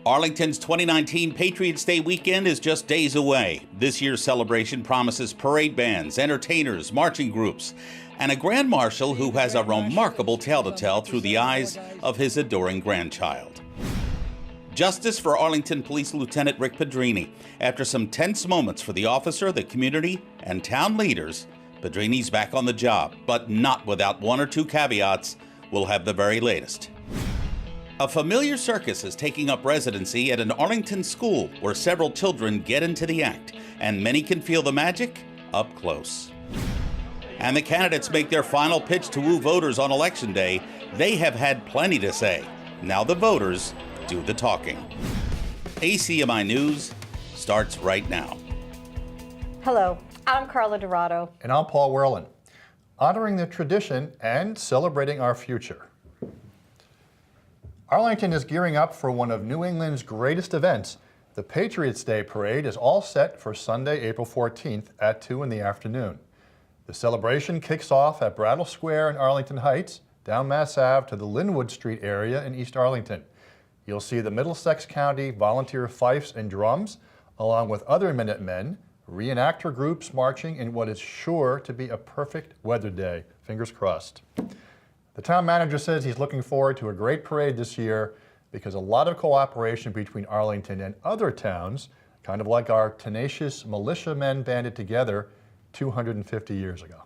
Arlington's 2019 Patriots Day weekend is just days away. This year's celebration promises parade bands, entertainers, marching groups, and a grand marshal who has a remarkable tale to tell through the eyes of his adoring grandchild. Justice for Arlington Police Lieutenant Rick Pedrini. After some tense moments for the officer, the community, and town leaders, Pedrini's back on the job, but not without one or two caveats. We'll have the very latest. A familiar circus is taking up residency at an Arlington school where several children get into the act, and many can feel the magic up close. And the candidates make their final pitch to woo voters on Election Day. They have had plenty to say. Now the voters do the talking. ACMi News starts right now. Hello, I'm Carla Dorado. And I'm Paul Werlin. Honoring the tradition and celebrating our future. Arlington is gearing up for one of New England's greatest events. The Patriots Day Parade is all set for Sunday, April 14th at 2 in the afternoon. The celebration kicks off at Brattle Square in Arlington Heights, down Mass Ave to the Linwood Street area in East Arlington. You'll see the Middlesex County volunteer fifes and drums, along with other Minutemen, reenactor groups marching in what is sure to be a perfect weather day. Fingers crossed. The town manager says he's looking forward to a great parade this year because a lot of cooperation between Arlington and other towns, kind of like our tenacious militiamen banded together 250 years ago.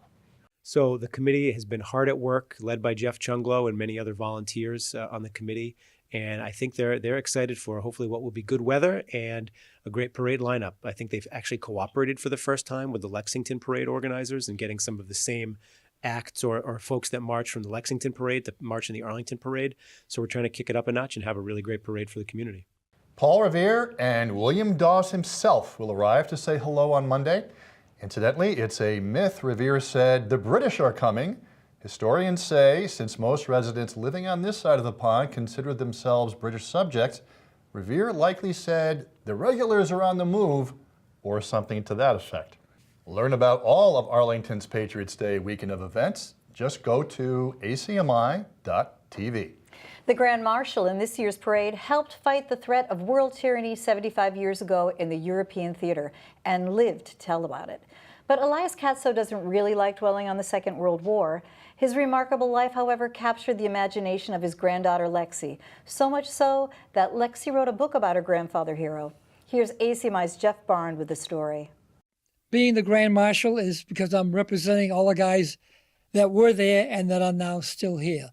So the committee has been hard at work, led by Jeff Chunglo and many other volunteers on the committee. And I think they're excited for hopefully what will be good weather and a great parade lineup. I think they've actually cooperated for the first time with the Lexington parade organizers and getting some of the same acts or folks that march from the Lexington parade to march in the Arlington parade. So we're trying to kick it up a notch and have a really great parade for the community. Paul Revere and William Dawes himself will arrive to say hello on Monday. Incidentally, it's a myth. Revere said the British are coming. Historians say since most residents living on this side of the pond consider themselves British subjects, Revere likely said the regulars are on the move or something to that effect. Learn about all of Arlington's Patriots Day weekend of events. Just go to acmi.tv. The Grand Marshal in this year's parade helped fight the threat of world tyranny 75 years ago in the European theater and lived to tell about it. But Elias Katso doesn't really like dwelling on the Second World War. His remarkable life, however, captured the imagination of his granddaughter Lexi, so much so that Lexi wrote a book about her grandfather hero. Here's ACMi's Jeff Barnes with the story. Being the Grand Marshal is because I'm representing all the guys that were there and that are now still here.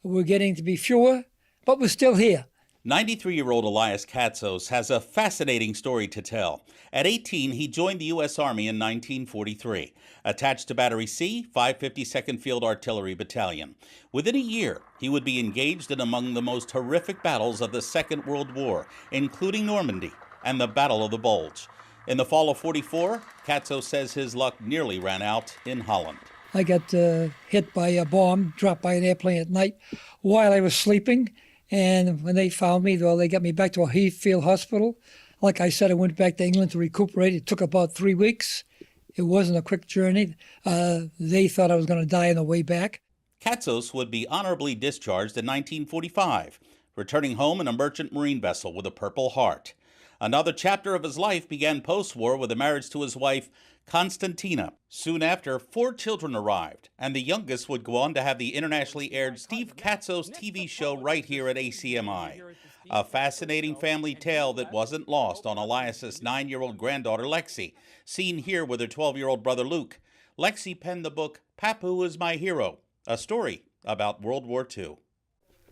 We're getting to be fewer, but we're still here. 93-year-old Elias Katsos has a fascinating story to tell. At 18, he joined the U.S. Army in 1943, attached to Battery C, 552nd Field Artillery Battalion. Within a year, he would be engaged in among the most horrific battles of the Second World War, including Normandy and the Battle of the Bulge. In the fall of '44, Katso says his luck nearly ran out in Holland. I got hit by a bomb, dropped by an airplane at night while I was sleeping. And when they found me, well, they got me back to a Heathfield hospital. Like I said, I went back to England to recuperate. It took about 3 weeks. It wasn't a quick journey. They thought I was going to die on the way back. Katsos would be honorably discharged in 1945, returning home in a merchant marine vessel with a Purple Heart. Another chapter of his life began post-war with a marriage to his wife, Konstantina. Soon after, 4 children arrived, and the youngest would go on to have the internationally aired Steve Katsos TV show right here at ACMi. A fascinating family tale that wasn't lost on Elias's 9-year-old granddaughter, Lexi, seen here with her 12-year-old brother, Luke. Lexi penned the book, Papu is My Hero, a story about World War II.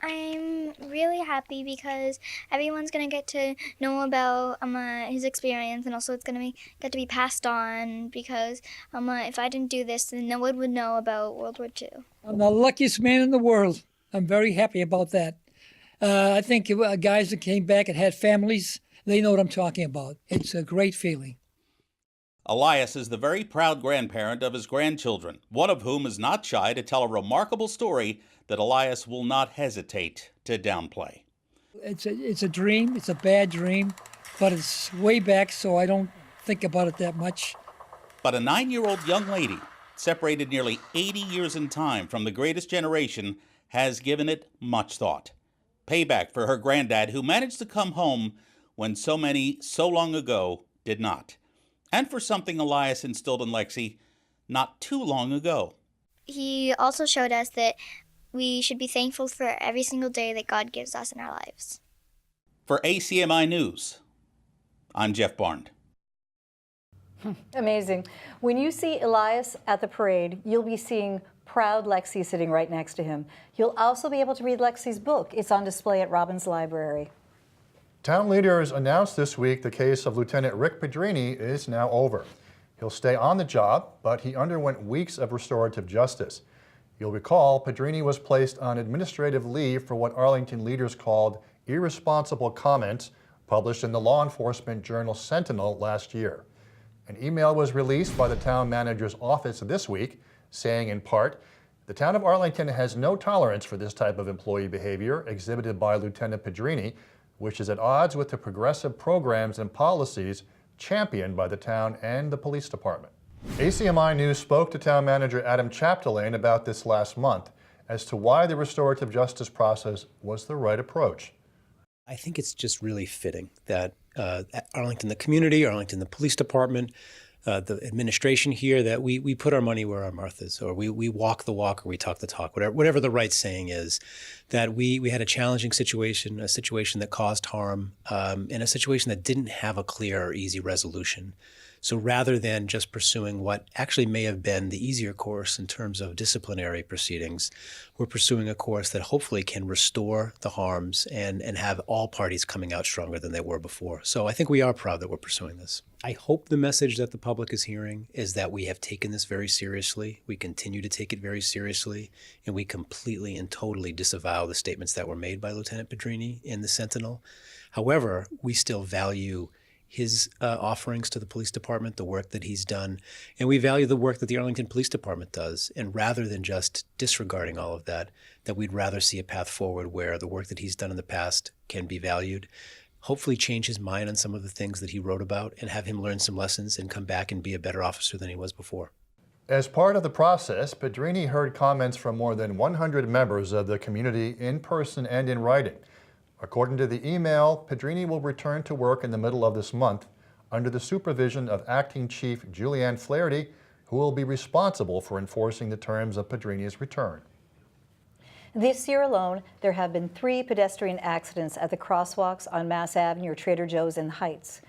I'm really happy because everyone's going to get to know about his experience, and also it's going to get to be passed on because if I didn't do this, then no one would know about World War II. I'm the luckiest man in the world. I'm very happy about that. I think guys that came back and had families, they know what I'm talking about. It's a great feeling. Elias is the very proud grandparent of his grandchildren, one of whom is not shy to tell a remarkable story that Elias will not hesitate to downplay. It's a dream. It's a bad dream, but it's way back, so I don't think about it that much. But a 9-year-old young lady, separated nearly 80 years in time from the greatest generation, has given it much thought. Payback for her granddad, who managed to come home when so many so long ago did not. And for something Elias instilled in Lexi not too long ago. He also showed us that we should be thankful for every single day that God gives us in our lives. For ACMi News, I'm Jeff Barnd. Amazing. When you see Elias at the parade, you'll be seeing proud Lexi sitting right next to him. You'll also be able to read Lexi's book. It's on display at Robbins Library. Town leaders announced this week the case of Lieutenant Rick Pedrini is now over. He'll stay on the job, but he underwent weeks of restorative justice. You'll recall Pedrini was placed on administrative leave for what Arlington leaders called irresponsible comments published in the law enforcement journal Sentinel last year. An email was released by the town manager's office this week, saying in part, "The town of Arlington has no tolerance for this type of employee behavior exhibited by Lieutenant Pedrini, which is at odds with the progressive programs and policies championed by the town and the police department." ACMi News spoke to town manager Adam Chapdelaine about this last month as to why the restorative justice process was the right approach. I think it's just really fitting that Arlington, the community, Arlington, the police department, the administration here, that we put our money where our mouth is, or we walk the walk or we talk the talk, whatever the right saying is, that we had a challenging situation, a situation that caused harm, and a situation that didn't have a clear or easy resolution. So rather than just pursuing what actually may have been the easier course in terms of disciplinary proceedings, we're pursuing a course that hopefully can restore the harms and have all parties coming out stronger than they were before. So I think we are proud that we're pursuing this. I hope the message that the public is hearing is that we have taken this very seriously, we continue to take it very seriously, and we completely and totally disavow the statements that were made by Lieutenant Pedrini in the Sentinel. However, we still value his offerings to the police department, the work that he's done, and we value the work that the Arlington Police Department does. And rather than just disregarding all of that, that we'd rather see a path forward where the work that he's done in the past can be valued, hopefully change his mind on some of the things that he wrote about, and have him learn some lessons and come back and be a better officer than he was before. As part of the process, Pedrini heard comments from more than 100 members of the community in person and in writing. According to the email, Pedrini will return to work in the middle of this month under the supervision of Acting Chief Julianne Flaherty, who will be responsible for enforcing the terms of Pedrini's return. This year alone, there have been 3 pedestrian accidents at the crosswalks on Mass Ave near Trader Joe's in Heights.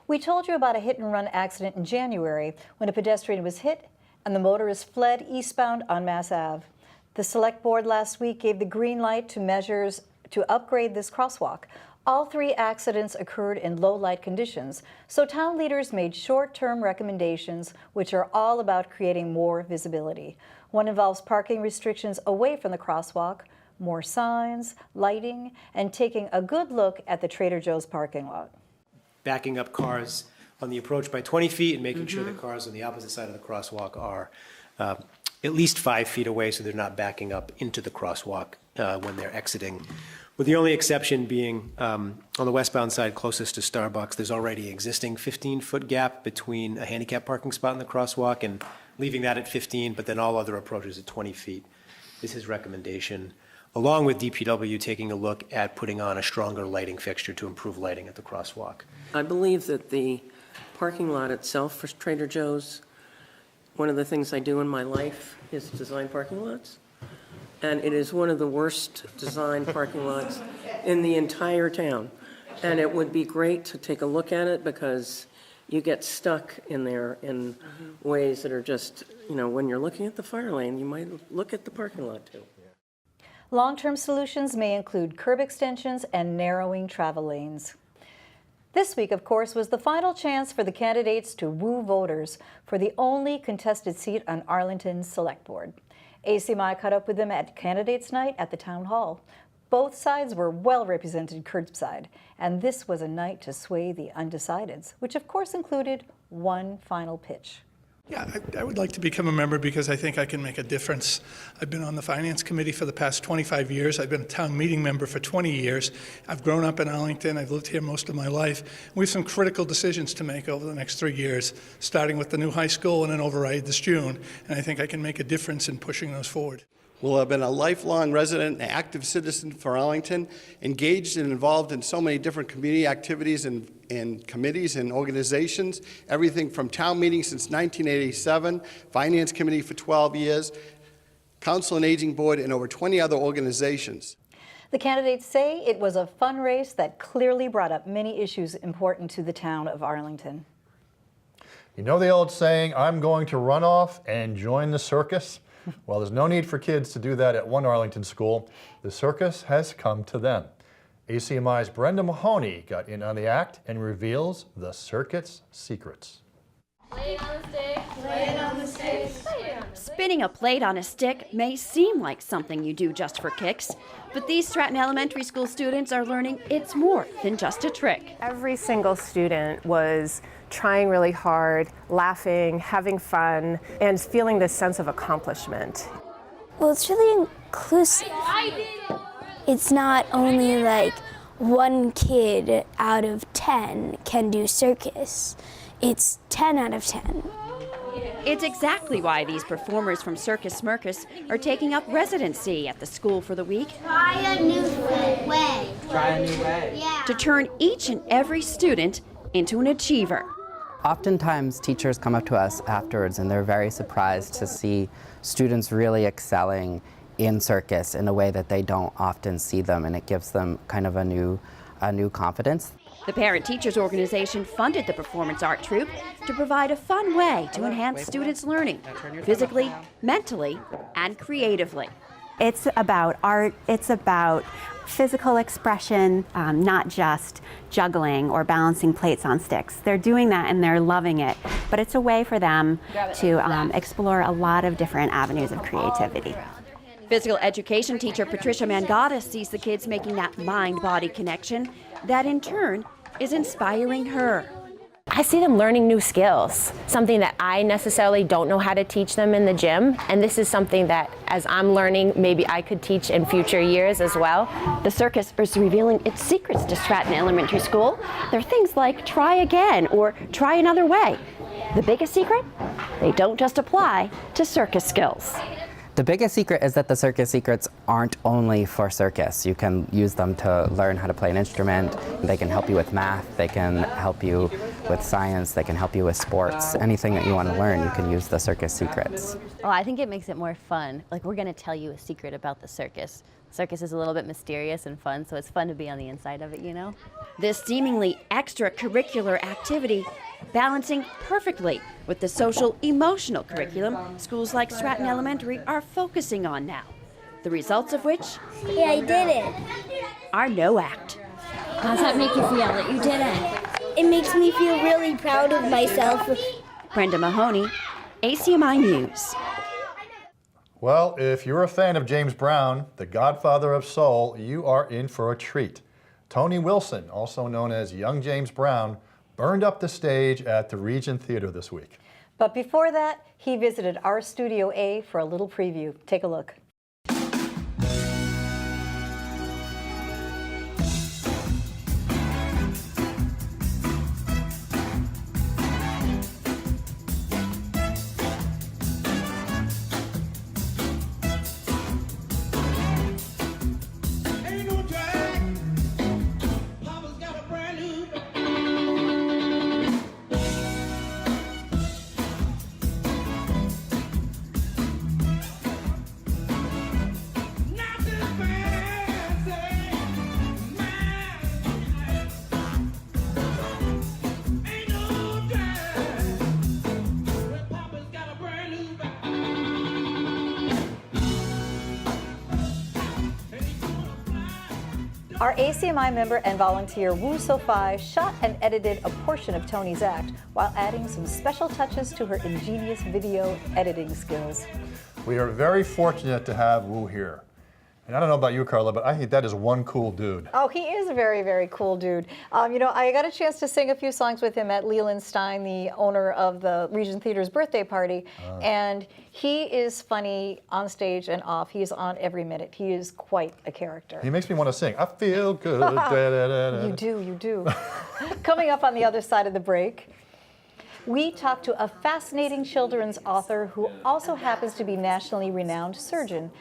We told you about a hit-and-run accident in January when a pedestrian was hit and the motorist fled eastbound on Mass Ave. The Select Board last week gave the green light to measures to upgrade this crosswalk. All 3 accidents occurred in low light conditions, so town leaders made short-term recommendations which are all about creating more visibility. One involves parking restrictions away from the crosswalk, more signs, lighting, and taking a good look at the Trader Joe's parking lot. Backing up cars on the approach by 20 feet and making sure that cars on the opposite side of the crosswalk are at least 5 feet away so they're not backing up into the crosswalk when they're exiting. With the only exception being on the westbound side closest to Starbucks, there's already existing 15-foot gap between a handicap parking spot and the crosswalk, and leaving that at 15, but then all other approaches at 20 feet is his recommendation, along with DPW taking a look at putting on a stronger lighting fixture to improve lighting at the crosswalk. I believe that the parking lot itself for Trader Joe's, one of the things I do in my life is design parking lots. And it is one of the worst designed parking lots in the entire town. And it would be great to take a look at it because you get stuck in there in ways that are just, when you're looking at the fire lane, you might look at the parking lot too. Long-term solutions may include curb extensions and narrowing travel lanes. This week, of course, was the final chance for the candidates to woo voters for the only contested seat on Arlington's Select Board. ACMi caught up with them at Candidates Night at the Town Hall. Both sides were well represented curbside, and this was a night to sway the undecideds, which of course included one final pitch. Yeah, I would like to become a member because I think I can make a difference. I've been on the Finance Committee for the past 25 years. I've been a town meeting member for 20 years. I've grown up in Arlington. I've lived here most of my life. We have some critical decisions to make over the next 3 years, starting with the new high school and an override this June, and I think I can make a difference in pushing those forward. will have been a lifelong resident and active citizen for Arlington, engaged and involved in so many different community activities and committees and organizations, everything from town meetings since 1987, Finance Committee for 12 years, Council on Aging Board, and over 20 other organizations. The candidates say it was a fun race that clearly brought up many issues important to the town of Arlington. You know the old saying, I'm going to run off and join the circus? Well, there's no need for kids to do that at one Arlington school. The circus has come to them. ACMi's Brenda Mahoney got in on the act and reveals the circuit's secrets. Play it on the stick. Play it on the stick. Spinning a plate on a stick may seem like something you do just for kicks, but these Stratton Elementary School students are learning it's more than just a trick. Every single student was trying really hard, laughing, having fun, and feeling this sense of accomplishment. Well, it's really inclusive. It's not only like one kid out of 10 can do circus. It's 10 out of 10. It's exactly why these performers from Circus Smirkus are taking up residency at the school for the week. Try a new way. Try a new way. Yeah. To turn each and every student into an achiever. Oftentimes teachers come up to us afterwards and they're very surprised to see students really excelling in circus in a way that they don't often see them, and it gives them kind of a new confidence. The Parent Teachers Organization funded the performance art troupe to provide a fun way to enhance students' learning, physically, mentally, and creatively. It's about art, it's about physical expression, not just juggling or balancing plates on sticks. They're doing that and they're loving it, but it's a way for them to explore a lot of different avenues of creativity. Physical education teacher Patricia Mangata sees the kids making that mind-body connection that in turn is inspiring her. I see them learning new skills, something that I necessarily don't know how to teach them in the gym, and this is something that as I'm learning, maybe I could teach in future years as well. The circus is revealing its secrets to Stratton Elementary School. They're things like try again or try another way. The biggest secret? They don't just apply to circus skills. The biggest secret is that the circus secrets aren't only for circus. You can use them to learn how to play an instrument. They can help you with math. They can help you with science. They can help you with sports. Anything that you want to learn, you can use the circus secrets. Oh, I think it makes it more fun. Like, we're going to tell you a secret about the circus. Circus is a little bit mysterious and fun, so it's fun to be on the inside of it, you know? This seemingly extracurricular activity balancing perfectly with the social emotional curriculum schools like Stratton Elementary are focusing on now. The results of which Yeah, I did it. are no act. How's that make you feel that you did it? It makes me feel really proud of myself. Brenda Mahoney, ACMi News. Well, if you're a fan of James Brown, the godfather of soul, you are in for a treat. Tony Wilson, also known as Young James Brown, burned up the stage at the Regent Theater this week. But before that, he visited our Studio A for a little preview. Take a look. Our ACMi member and volunteer Wu So-Fi shot and edited a portion of Tony's act while adding some special touches to her ingenious video editing skills. We are very fortunate to have Wu here. And I don't know about you, Carla, but I think that is one cool dude. Oh, he is a very, very cool dude. You know, I got a chance to sing a few songs with him at Leland Stein, the owner of the Regent Theater's birthday party. And he is funny on stage and off. He is on every minute. He is quite a character. He makes me want to sing. I feel good. Da, da, da, da. You do, you do. Coming up on the other side of the break, we talk to a fascinating children's author who also happens to be nationally renowned surgeon.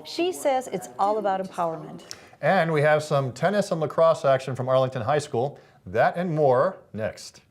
She says it's all about empowerment. And we have some tennis and lacrosse action from Arlington High School. That and more next.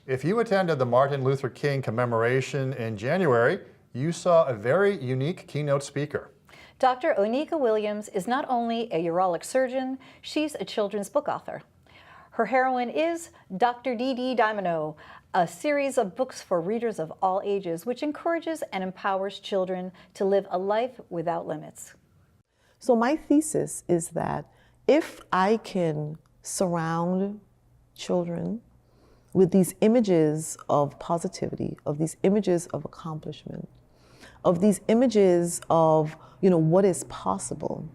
If you attended the Martin Luther King commemoration in January, you saw a very unique keynote speaker. Dr. Onika Williams is not only a urologic surgeon, she's a children's book author. Her heroine is Dr. D.D. Dimino, a series of books for readers of all ages, which encourages and empowers children to live a life without limits. So my thesis is that if I can surround children with these images of positivity, of these images of accomplishment, of these images of, what is possible,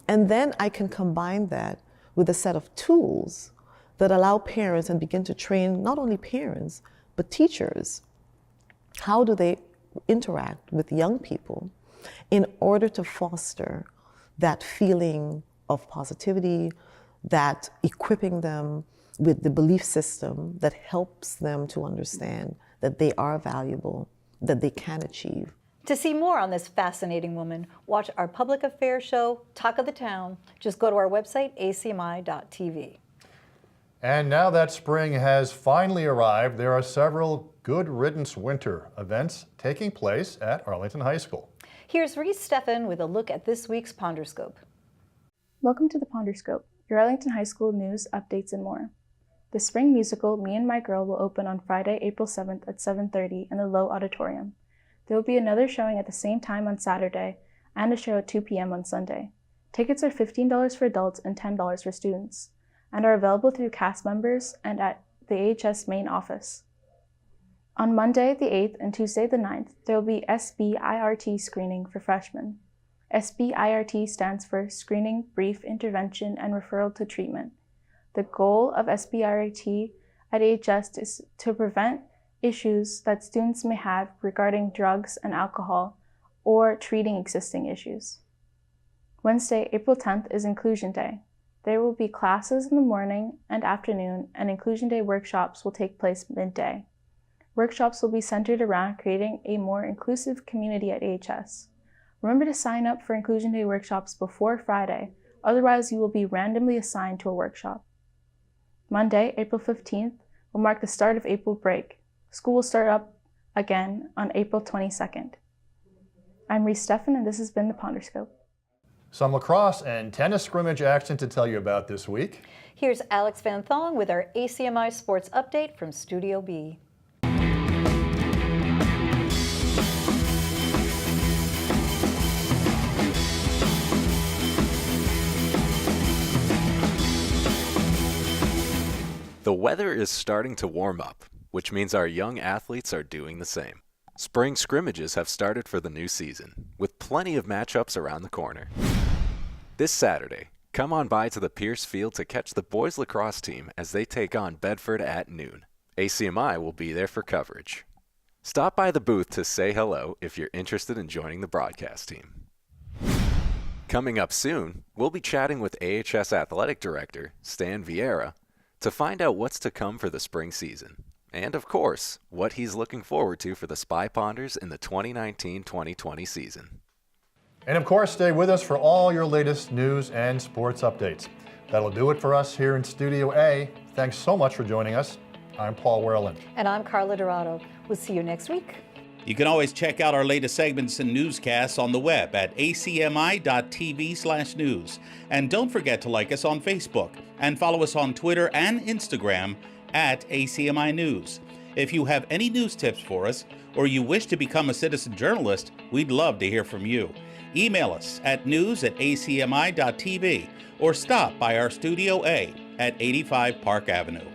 and then I can combine that with a set of tools that allow parents and begin to train not only parents, but teachers. How do they interact with young people in order to foster that feeling of positivity, that equipping them with the belief system that helps them to understand that they are valuable, that they can achieve. To see more on this fascinating woman, watch our public affairs show, Talk of the Town. Just go to our website, acmi.tv. And now that spring has finally arrived, there are several Good Riddance Winter events taking place at Arlington High School. Here's Reese Stephan with a look at this week's Ponderscope. Welcome to the Ponderscope, your Arlington High School news, updates, and more. The spring musical, Me and My Girl, will open on Friday, April 7th at 7:30 in the Low Auditorium. There will be another showing at the same time on Saturday and a show at 2 p.m. on Sunday. Tickets are $15 for adults and $10 for students, and are available through cast members and at the AHS main office. On Monday, the 8th, and Tuesday, the 9th, there will be SBIRT screening for freshmen. SBIRT stands for Screening, Brief Intervention, and Referral to Treatment. The goal of SBIRT at AHS is to prevent issues that students may have regarding drugs and alcohol or treating existing issues. Wednesday, April 10th is Inclusion Day. There will be classes in the morning and afternoon, and Inclusion Day workshops will take place midday. Workshops will be centered around creating a more inclusive community at AHS. Remember to sign up for Inclusion Day workshops before Friday, otherwise you will be randomly assigned to a workshop. Monday, April 15th, will mark the start of April break. School will start up again on April 22nd. I'm Reese Stephan, and this has been the Ponderscope. Some lacrosse and tennis scrimmage action to tell you about this week. Here's Alex Van Thong with our ACMi Sports Update from Studio B. The weather is starting to warm up, which means our young athletes are doing the same. Spring scrimmages have started for the new season, with plenty of matchups around the corner. This Saturday, come on by to the Pierce Field to catch the boys lacrosse team as they take on Bedford at noon. ACMi will be there for coverage. Stop by the booth to say hello if you're interested in joining the broadcast team. Coming up soon, we'll be chatting with AHS Athletic Director Stan Vieira to find out what's to come for the spring season, and of course, what he's looking forward to for the Spy Ponders in the 2019-2020 season. And of course, stay with us for all your latest news and sports updates. That'll do it for us here in Studio A. Thanks so much for joining us. I'm Paul Werland. And I'm Carla Dorado. We'll see you next week. You can always check out our latest segments and newscasts on the web at acmi.tv/news. And don't forget to like us on Facebook and follow us on Twitter and Instagram at ACMi News. If you have any news tips for us, or you wish to become a citizen journalist, we'd love to hear from you. Email us at news@acmi.tv or stop by our Studio A at 85 Park Avenue.